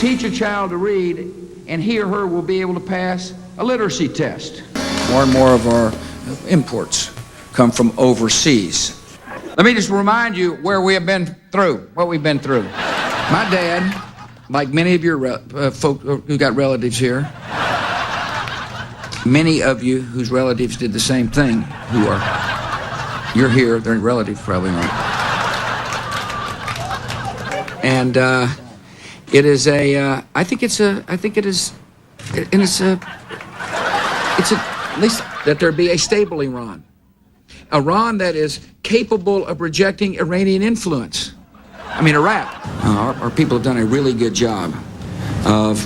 teach a child to read, and he or her will be able to pass a literacy test. More and more of our imports come from overseas. Let me just remind you where we have been through, what we've been through. My dad, like many of your folk who got relatives here, many of you whose relatives did the same thing, you're here, they're relatives probably not. And it is at least that there be a stable Iran. Iran that is capable of rejecting Iranian influence. Iraq. Our people have done a really good job of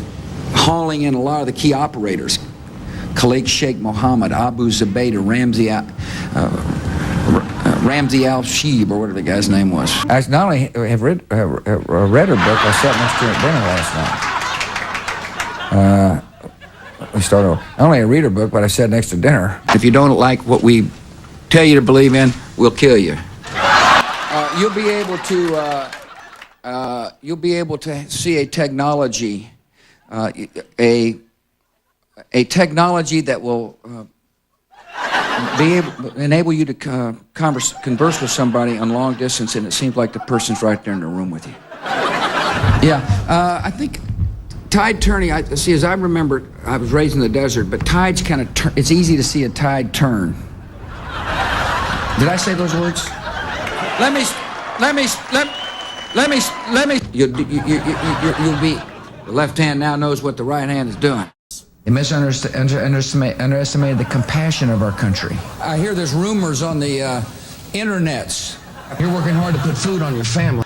hauling in a lot of the key operators. Khalid Sheikh Mohammed, Abu Zubaydah, Ramzi al-Sheeb, or whatever the guy's name was. I not only have read her book, I sat next to her at dinner last night. We started. Not only I read her book, but I sat next to dinner. If you don't like what we tell you to believe in, we'll kill you. You'll be able to see a technology, a technology that will enable you to converse with somebody on long distance, and it seems like the person's right there in the room with you. Yeah, I think tide turning. As I remember, I was raised in the desert, but tides kind of turn. It's easy to see a tide turn. Did I say those words? Let me. You'll be. The left hand now knows what the right hand is doing. They underestimated the compassion of our country. I hear there's rumors on the internets. You're working hard to put food on your family.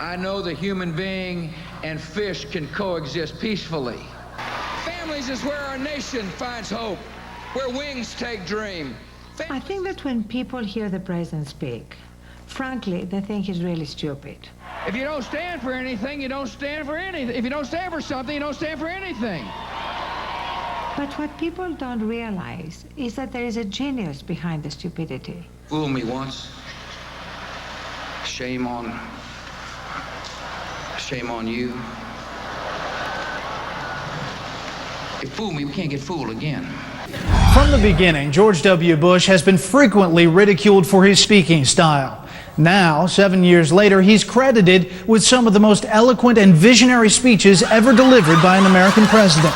I know the human being and fish can coexist peacefully. Families is where our nation finds hope, where wings take dream. I think that when people hear the president speak, frankly, they think he's really stupid. If you don't stand for anything, you don't stand for anything. If you don't stand for something, you don't stand for anything. But what people don't realize is that there is a genius behind the stupidity. Fool me once. Shame on you. You fool me, we can't get fooled again. From the beginning, George W. Bush has been frequently ridiculed for his speaking style. Now, 7 years later, he's credited with some of the most eloquent and visionary speeches ever delivered by an American president.